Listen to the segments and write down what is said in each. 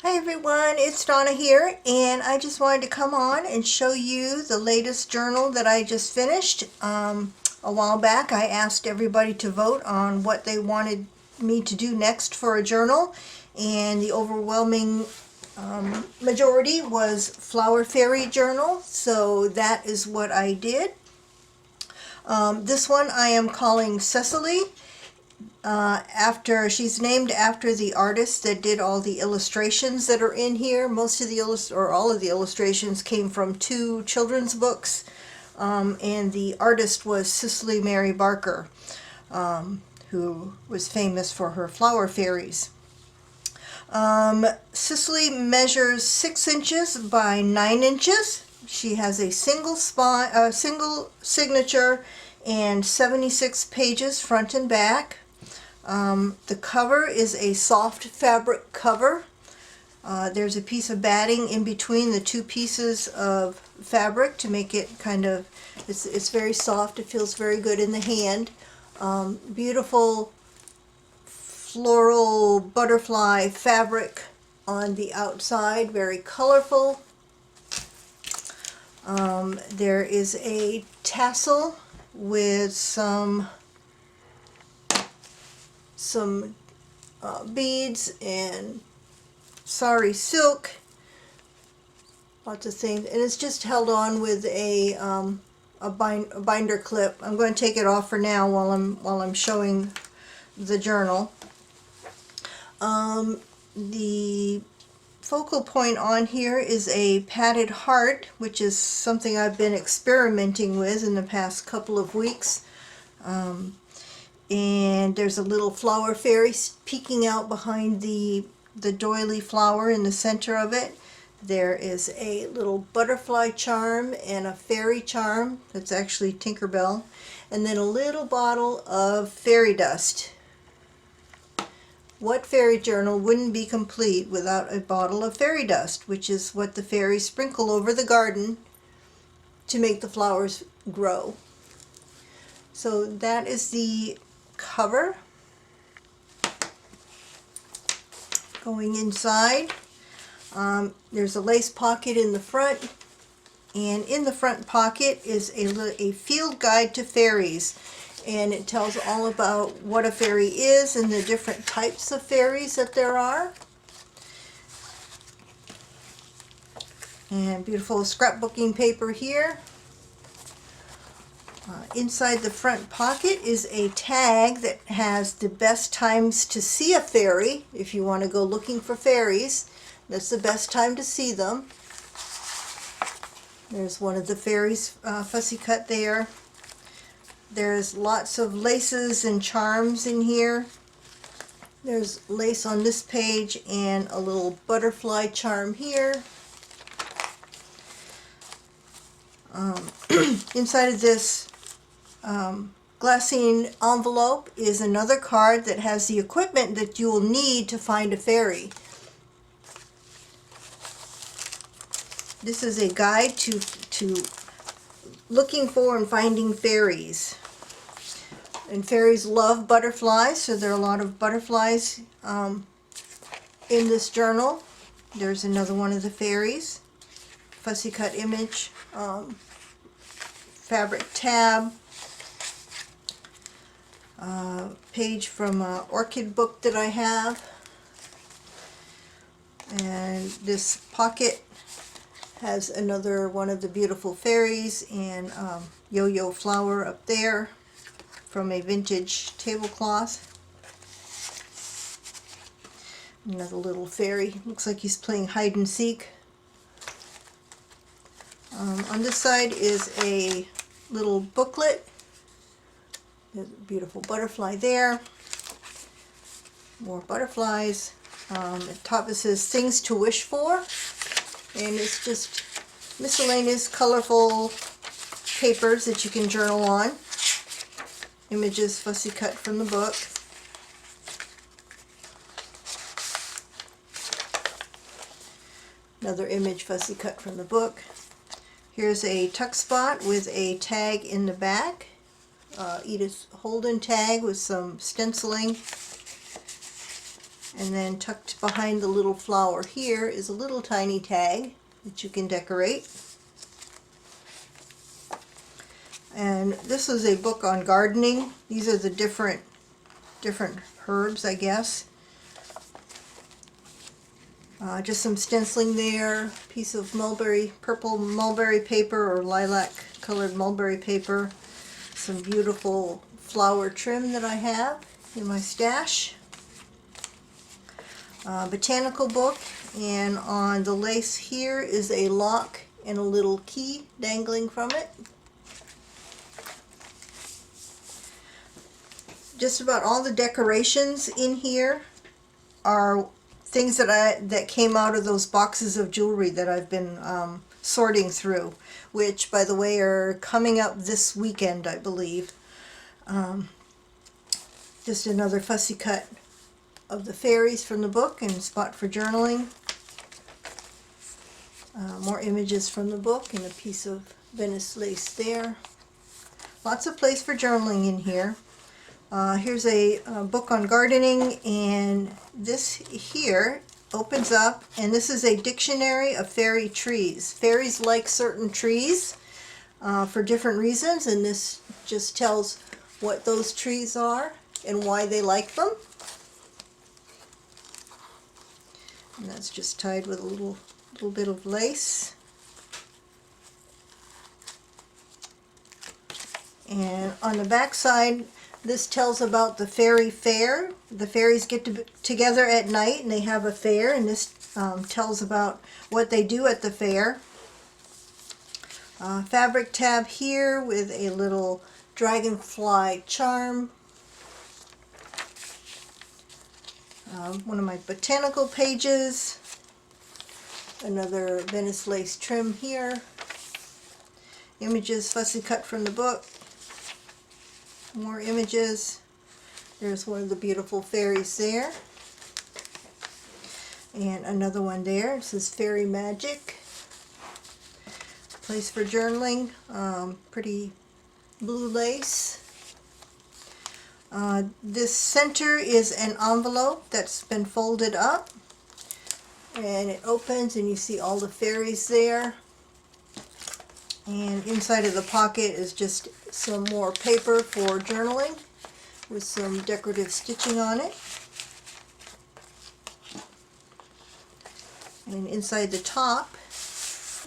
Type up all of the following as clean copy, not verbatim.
Hi everyone, it's Donna here, and I just wanted to come on and show you the latest journal that I just finished. A while back I asked everybody to vote on what they wanted me to do next for a journal, and the overwhelming majority was Flower Fairy Journal, so that is what I did. This one I am calling Cicely. She's named after the artist that did all the illustrations that are in here. Most of the all of the illustrations came from two children's books, and the artist was Cicely Mary Barker, who was famous for her flower fairies. Cicely measures 6 inches by 9 inches. She has a single signature and 76 pages front and back. The cover is a soft fabric cover. There's a piece of batting in between the two pieces of fabric to make it it's very soft. It feels very good in the hand. Beautiful floral butterfly fabric on the outside, very colorful. There is a tassel with some beads and sari silk, lots of things, and it's just held on with a binder clip. I'm going to take it off for now while I'm showing the journal. The focal point on here is a padded heart, which is something I've been experimenting with in the past couple of weeks. And there's a little flower fairy peeking out behind the doily flower in the center of it. There is a little butterfly charm and a fairy charm that's actually Tinkerbell, and then a little bottle of fairy dust. What fairy journal wouldn't be complete without a bottle of fairy dust, which is what the fairies sprinkle over the garden to make the flowers grow. So that is the cover. Going inside, there's a lace pocket in the front, and in the front pocket is a field guide to fairies, and it tells all about what a fairy is and the different types of fairies that there are. And beautiful scrapbooking paper here. Inside the front pocket is a tag that has the best times to see a fairy. If you want to go looking for fairies, that's the best time to see them. There's one of the fairies fussy cut there. There's lots of laces and charms in here. There's lace on this page and a little butterfly charm here. Inside of this glassine envelope is another card that has the equipment that you will need to find a fairy. This is a guide to looking for and finding fairies. And fairies love butterflies, so there are a lot of butterflies in this journal. There's another one of the fairies. Fussy cut image. Fabric tab. Page from an orchid book that I have, and this pocket has another one of the beautiful fairies and yo-yo flower up there from a vintage tablecloth. Another little fairy, looks like he's playing hide and seek. On this side is a little booklet. There's a beautiful butterfly there. More butterflies. At the top it says things to wish for, and it's just miscellaneous colorful papers that you can journal on. Images fussy cut from the book. Another image fussy cut from the book. Here's a tuck spot with a tag in the back. Edith Holden tag with some stenciling. And then tucked behind the little flower here is a little tiny tag that you can decorate. And this is a book on gardening. These are the different herbs, I guess. Just some stenciling there, piece of purple mulberry paper or lilac colored mulberry paper, some beautiful flower trim that I have in my stash, botanical book, and on the lace here is a lock and a little key dangling from it. Just about all the decorations in here are things that came out of those boxes of jewelry that I've been sorting through, which, by the way, are coming up this weekend, I believe. Just another fussy cut of the fairies from the book and spot for journaling. More images from the book and a piece of Venice lace there. Lots of place for journaling in here. Here's a book on gardening, and this here opens up, and this is a dictionary of fairy trees. Fairies like certain trees for different reasons, and this just tells what those trees are and why they like them. And that's just tied with a little bit of lace. And on the back side, this tells about the fairy fair. The fairies get together at night and they have a fair, and this tells about what they do at the fair. Fabric tab here with a little dragonfly charm. One of my botanical pages. Another Venice lace trim here. Images fussy cut from the book. More images. There's one of the beautiful fairies there. And another one there. It says Fairy Magic. Place for journaling. Pretty blue lace. This center is an envelope that's been folded up. And it opens and you see all the fairies there. And inside of the pocket is just some more paper for journaling with some decorative stitching on it. And inside the top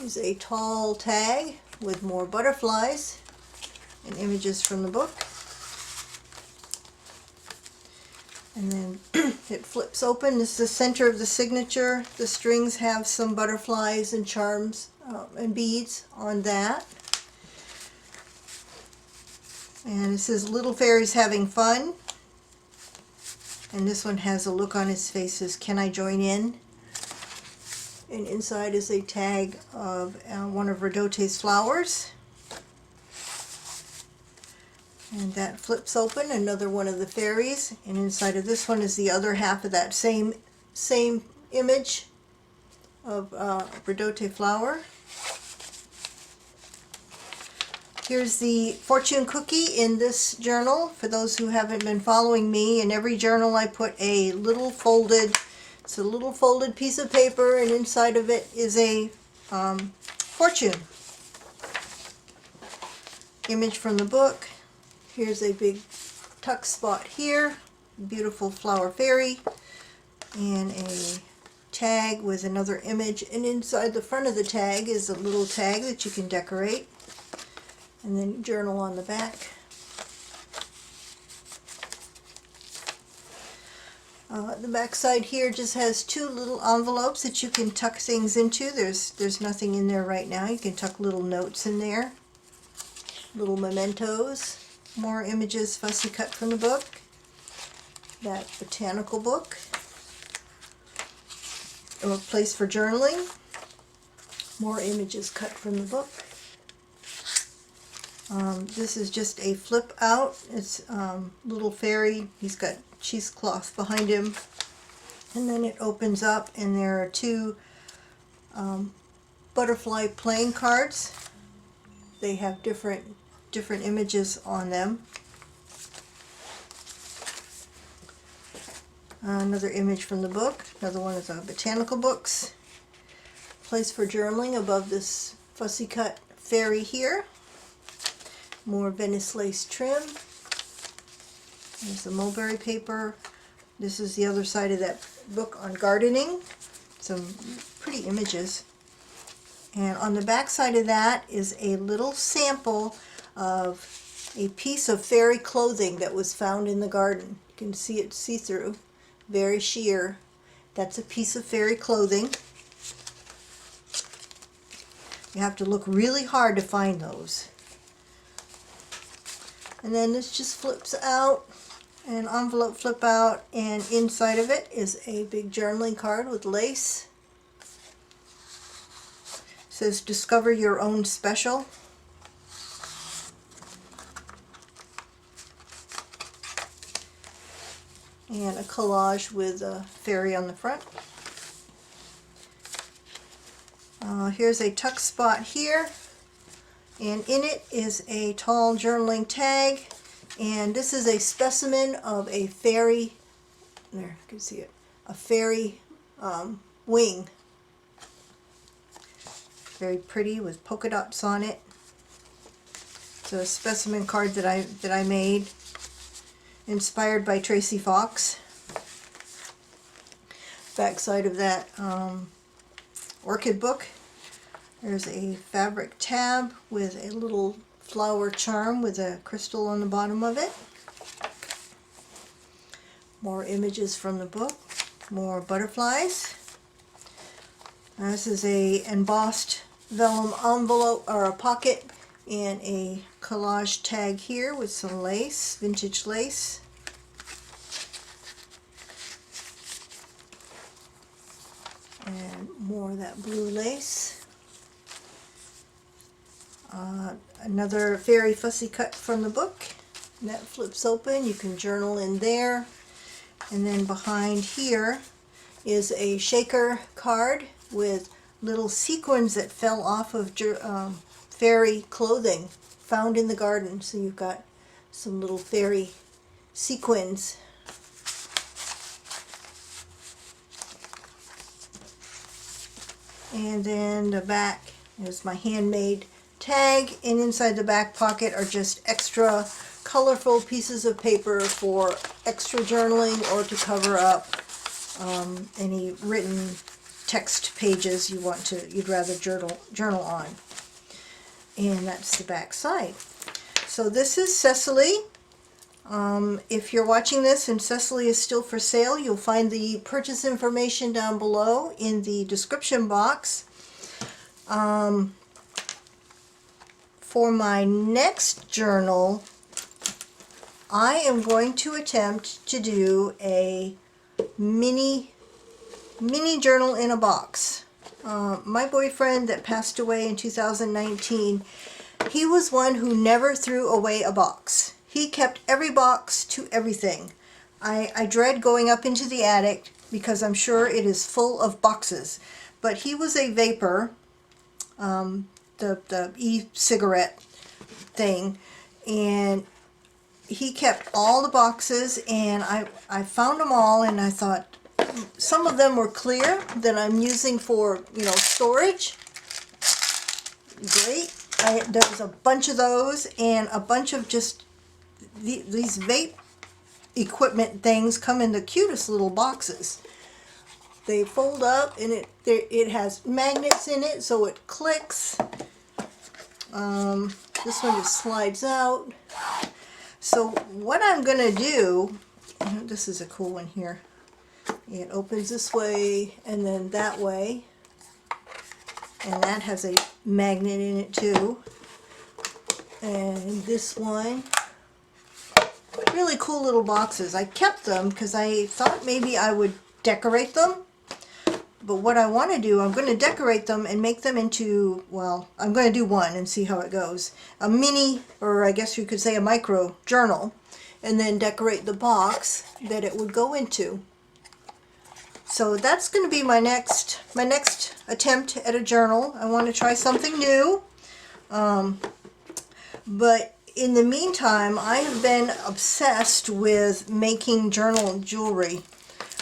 is a tall tag with more butterflies and images from the book. And then it flips open. This is the center of the signature. The strings have some butterflies and charms and beads on that. And it says Little Fairies Having Fun. And this one has a look on his face, says, "Can I join in?" And inside is a tag of one of Redote's flowers. And that flips open, another one of the fairies. And inside of this one is the other half of that same image of Redote flower. Here's the fortune cookie in this journal. For those who haven't been following me, in every journal I put a little folded, it's a little folded piece of paper, and inside of it is a fortune. Image from the book. Here's a big tuck spot here, beautiful flower fairy, and a tag with another image. And inside the front of the tag is a little tag that you can decorate. And then journal on the back. The back side here just has two little envelopes that you can tuck things into. There's nothing in there right now. You can tuck little notes in there, little mementos. More images fussy cut from the book. That botanical book. A place for journaling. More images cut from the book. This is just a flip out. It's little fairy. He's got cheesecloth behind him. And then it opens up and there are two butterfly playing cards. They have different images on them. Another image from the book. Another one is botanical books. Place for journaling above this fussy cut fairy here. More Venice lace trim. There's the mulberry paper. This is the other side of that book on gardening. Some pretty images. And on the back side of that is a little sample of a piece of fairy clothing that was found in the garden. You can see it see-through, very sheer. That's a piece of fairy clothing. You have to look really hard to find those. And then this just flips out, an envelope flip out, and inside of it is a big journaling card with lace. It says discover your own special. And a collage with a fairy on the front. Here's a tuck spot here, and in it is a tall journaling tag, and this is a specimen of a fairy, there you can see it, a fairy wing. Very pretty with polka dots on it. It's a specimen card that I made, inspired by Tracy Fox. Back side of that orchid book. There's a fabric tab with a little flower charm with a crystal on the bottom of it. More images from the book. More butterflies. This is a embossed vellum envelope or a pocket, and a collage tag here with some lace, vintage lace. And more of that blue lace. Another very fussy cut from the book. And that flips open. You can journal in there. And then behind here is a shaker card with little sequins that fell off of fairy clothing found in the garden. So you've got some little fairy sequins. And then the back is my handmade tag, and inside the back pocket are just extra colorful pieces of paper for extra journaling or to cover up any written text pages you'd rather journal on. And that's the back side. So this is Cicely. If you're watching this and Cicely is still for sale, you'll find the purchase information down below in the description box. For my next journal, I am going to attempt to do a mini journal in a box. My boyfriend that passed away in 2019, he was one who never threw away a box. He kept every box to everything. I dread going up into the attic because I'm sure it is full of boxes. But he was a vapor, the e-cigarette thing, and he kept all the boxes, and I found them all, and I thought some of them were clear that I'm using for, storage. Great. There was a bunch of those, and a bunch of just these vape equipment things come in the cutest little boxes. They fold up, and it has magnets in it, so it clicks. This one just slides out. So what I'm going to do, this is a cool one here. It opens this way and then that way. And that has a magnet in it too. And this one, really cool little boxes. I kept them because I thought maybe I would decorate them. But what I want to do, I'm going to decorate them and make them into, well, I'm going to do one and see how it goes. A mini, or I guess you could say a micro journal, and then decorate the box that it would go into. So that's going to be my next attempt at a journal. I want to try something new. But in the meantime, I have been obsessed with making journal jewelry.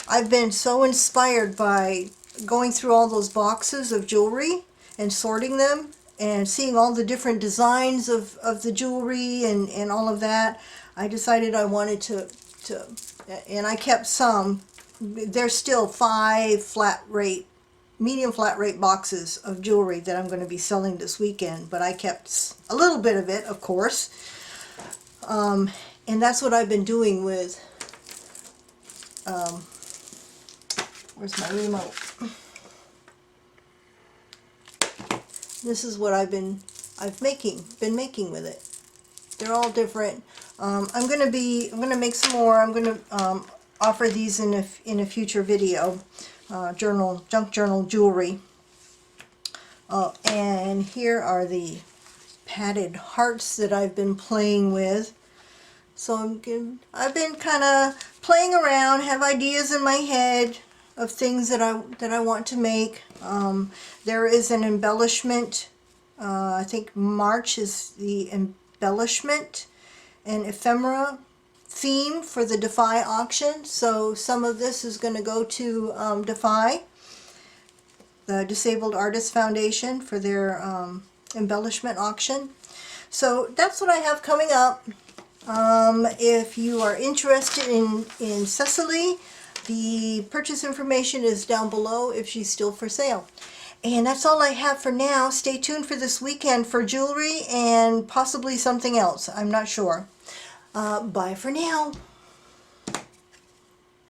I've been so inspired by going through all those boxes of jewelry and sorting them and seeing all the different designs of the jewelry and all of that. I decided I wanted to and I kept some. There's still 5 flat rate, medium flat rate boxes of jewelry that I'm going to be selling this weekend, but I kept a little bit of it, of course. And that's what I've been doing with, where's my remote? This is what I've been making with it. They're all different. I'm gonna make some more. I'm gonna offer these in a future video. Junk journal jewelry. And here are the padded hearts that I've been playing with. So I've been kind of playing around, have ideas in my head of things that I want to make. There is an embellishment. I think March is the embellishment and ephemera theme for the Defy auction. So some of this is going to go to Defy, the Disabled Artists Foundation, for their embellishment auction. So that's what I have coming up. If you are interested in Cicely, the purchase information is down below if she's still for sale. And that's all I have for now. Stay tuned for this weekend for jewelry and possibly something else. I'm not sure. Bye for now.